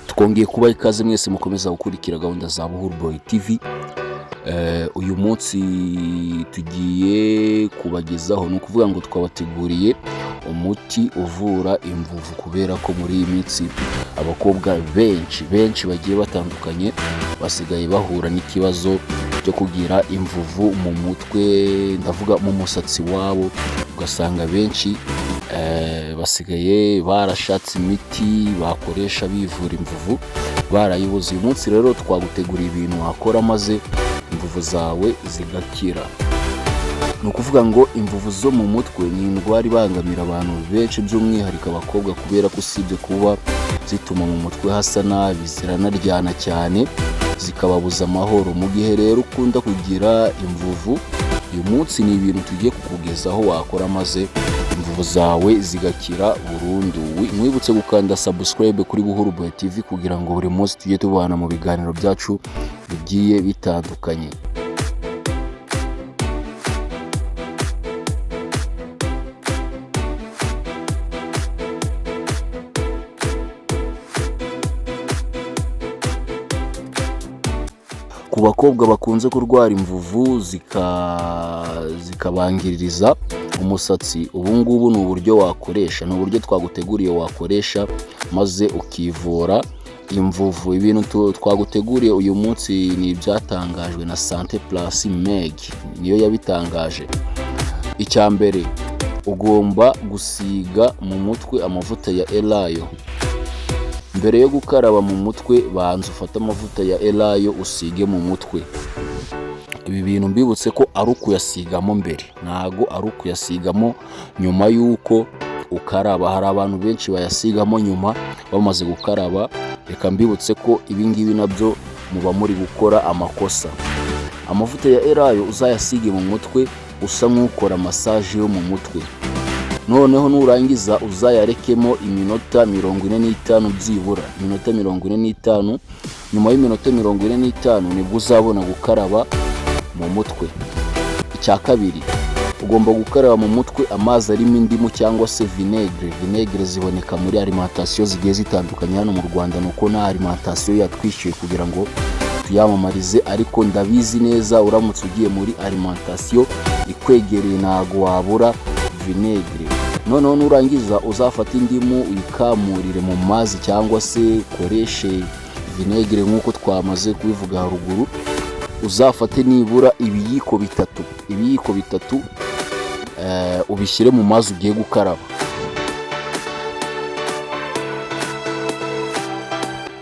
Twongeye kuba ikaze mwese mukomeza gukurikira gahunda za Buhuru Boy TV. Uyu munsi tugiye kubagezaho, ni ukuvuga ngo twabateguriye umuti uvura imvuvu, kubera ko muri iyi minsi abakobwa benshi bagiye batandukanye basigaye bahura n'ikibazo cyo kugira imvuvu mu mutwe, ndavuga mu musatsi wabo. Ugasanga benshi basigaye barashatse imiti bakoresha bivura imvuvu barayibuze. Uyu munsi rero twaguteguriye ibintu wakora maze imvuvu zawe zigakira. Ni ukuvuga ngo imvuvu zo mu mutwe ni indwara ibangamira abantu benshi, by'umwihariko abakobwa, kubera ko usibye kuba zituma mu mutwe hasa nabi, ziranaryana cyane zikababuza amahoro. Mu gihe rero ukunda kugira imvuvu, uyu munsi ni ibintu tugiye kukugezaho wakora maze imvuvu zawe zigakira burundu. Mwibutse gukanda subscribe kuri Buhuru Boy TV kugira ngo buri munsi tujye tubana mu biganiro byacu bigiye bitandukanye. Ku bakobwa bakunze kurwara imvuvu zikabangiririza umusatsi, ubu ngubu ni uburyo wakoresha, ni uburyo twaguteguriye wakoresha maze ukivura imvuvu. Ibintu twaguteguriye uyu munsi ni ibyatangajwe na Sante Plus Meg, niyo yabitangaje. Icya mbere, ugomba gusiga mu mutwe amavuta ya elayo. Mbere yo gukaraba mu mutwe, banza ufate amavuta ya elayo usige mu mutwe. Ibi bintu mbibutse ko ari ukuyasigamo mbere, ntago ari ukuyasigamo nyuma y'uko ukaraba. Hari abantu benshi bayasigamo nyuma bamaze gukaraba. Reka mbibutse ko ibi ngibi nabyo muba muri gukora amakosa. Amavuta ya elayo uzayasige mu mutwe usa nk'ukora massage yo mu mutwe. Noneho nurangiza uzayarekemo iminota 45 byibura, iminota 45. Nyuma y'iminota 45 nibwo uzabona gukaraba mu mutwe. Icya kabiri, ugomba gukaraba mu mutwe amazi arimo indimu cyangwa se vinegre. Vinegre ziboneka muri alimentation zigiye zitandukanye hano mu Rwanda, nuko na alimentation yatwishyuye kugira ngo tuyamamarize, ariko ndabizi neza uramutse ugiye muri alimentation ikwegereye ntago wabura vinegre. Noneho nurangiza uzafata indimu uyikamurire mu mazi cyangwa se ukoreshe vinegre nk'uko twamaze kubivuga haruguru. Uzafate nibura ibiyiko bitatu ubishyire mu mazi ugiye gukaraba.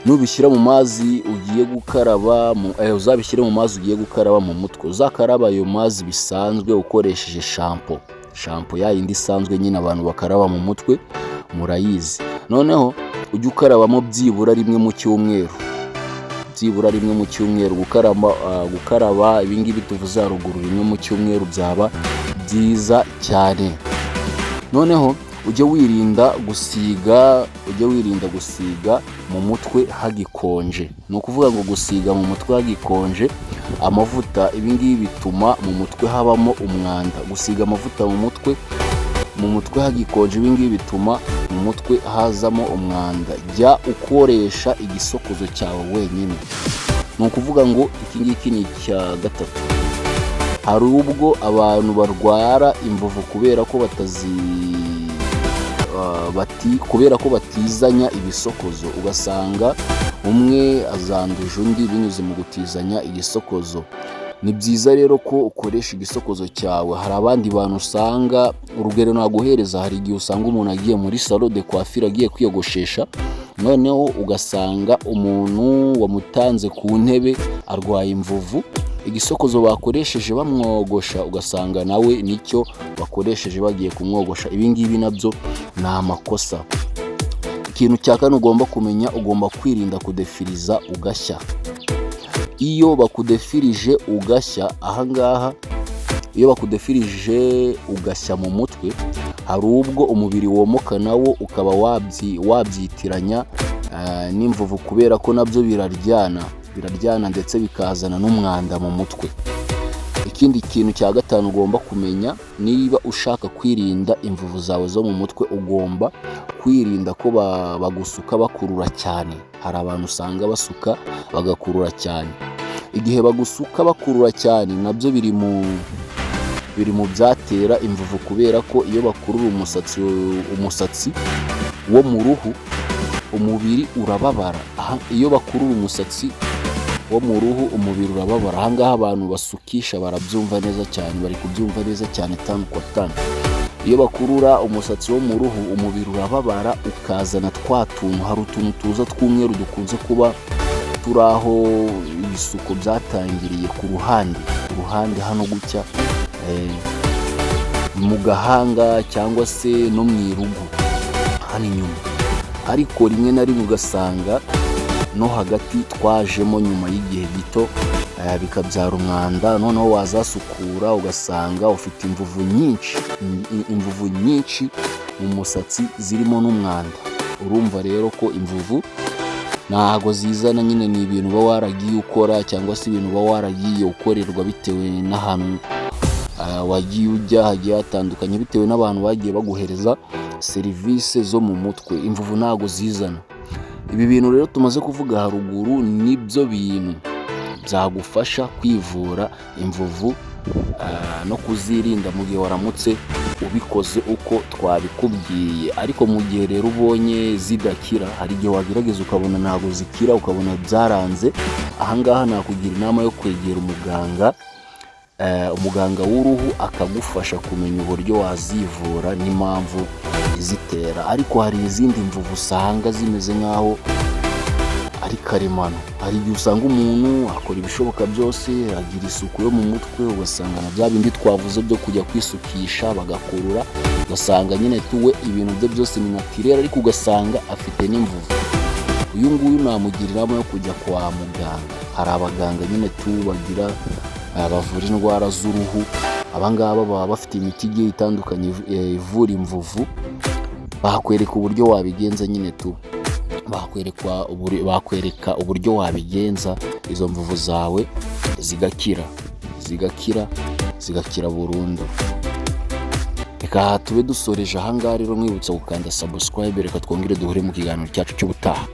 Nubishyira mu mazi ugiye gukaraba uzabishyire mu mazi ugiye gukaraba mu mutwe. Uzakaraba ayo mazi bisanzwe ukoresheje shampoo ya yindi isanzwe nyine abantu bakaraba mu mutwe murayizi. Noneho ujye ukarabamo byibura rimwe mu cyumweru. Gukaraba ibingibi tuvuze haruguru rimwe mu cyumweru byaba byiza cyane. Noneho ujye wirinda gusiga mu mutwe hagikonje. Ni ukuvuga ngo gusiga mu mutwe hagikonje amavuta, ibingibi bituma mu mutwe habamo umwanda. Gusiga amavuta mu mutwe hagikonje, ibingibi bituma mu mutwe hazamo umwanda. Jya ukoresha igisokozo cyawe wenyine. Ni ukuvuga ngo iki ngiki ni icya gatatu. Hari ubwo abantu barwara imvuvu kubera ko batizanya ibisokozo, ugasanga umwe azanduje undi binyuze mu gutizanya igisokozo. Ni byiza rero ko ukoresha igisokozo cyawe. Hari abandi bantu usanga, urugero naguhereza, hari igihe usanga umuntu agiye muri salon de coiffure agiye kwiyogoshesha, noneho ugasanga umuntu wamutanze ku ntebe arwaye imvuvu. Igisokozo bakoresheje bamwogosha ugasanga nawe nicyo bakoresheje bagiye kumwogosha. Ibi ngibi nabyo ni amakosa. Ikintu cya kane ugomba kumenya, ugomba kwirinda kudefiriza ugashya. Iyo bakudefirije ugashya ahangaha, iyo bakudefirije ugashya mu mutwe, hari ubwo umubiri womoka nawo ukaba wabyitiranya n'imvuvu, kubera ko nabyo biraryana ndetse bikazana n'umwanda mu mutwe. Ikindi kintu cya gatanu ugomba kumenya, niba ushaka kwirinda imvuvu zawe zo mu mutwe, ugomba kwirinda ko bagusuka bakurura cyane. Hari abantu usanga basuka bagakurura cyane. Igihe bagusuka bakurura cyane nabyo biri mu byatera imvuvu, kubera ko iyo bakurura umusatsi wo mu ruhu, umubiri urababara. Iyo bakurura umusatsi wo mu ruhu, umubiri urababara. Aha ngaha abantu basukisha barabyumva neza cyane, bari kubyumva neza cyane tanu kwa tanu. Iyo bakurura umusatsi wo mu ruhu, umubiri urababara, ukazana twa tuntu, hari utuntu tuza tw'umweru dukunze kuba turi aho ibisuko byatangiriye ku ruhande hano gutya, mu gahanga cyangwa se no mu irugu hano inyuma. Ariko rimwe na rimwe ugasanga no hagati twajemo nyuma y'igihe gito, bikabyara umwanda. Noneho wazasukura ugasanga ufite imvuvu nyinshi mu musatsi zirimo n'umwanda. Urumva rero ko imvuvu ntago zizana, nyine ni ibintu uba waragiye ukora cyangwa se ibintu uba waragiye ukorerwa bitewe n'ahantu wagiye ujya hagiye hatandukanye, bitewe n'abantu bagiye baguhereza serivisi zo mu mutwe. Imvuvu ntago zizana. Ibi bintu rero tumaze kuvuga haruguru nibyo bintu byagufasha kwivura imvuvu no kuzirinda mu gihe waramutse ubikoze uko twabikubwiye. Ariko mu gihe rero ubonye zidakira, hari igihe wagerageza ukabona ntago zikira, ukabona byaranze, aha ngaha nakugira inama yo kwegera umuganga w'uruhu akagufasha kumenya uburyo wazivura n'impamvu izitera. Ariko hari izindi mvuvu usanga zimeze nk'aho ari karemano. Hari igihe usanga umuntu akora ibishoboka byose, agira isuku yo mu mutwe, ugasanga na bya bindi twavuze byo kujya kwisukisha bagakurura, ugasanga nyine tuwe ibintu bye byose ni naturel, ariko ugasanga afite n'imvuvu. Uyu nguyu namugira inama yo kujya kwa muganga. Hari abaganga nyine bagira bavura indwara z'uruhu. Abangaba baba bafite imiti igiye itandukanye ivura imvuvu, bakwereka uburyo wabigenza nyine bakwereka uburyo wabigenza izo mvuvu zawe zigakira burundu. Reka tube dusoreje aha ngaha rero, mwibutsa gukanda subscribe. Reka twongere duhure mu kiganiro cyacu cy'ubutaha.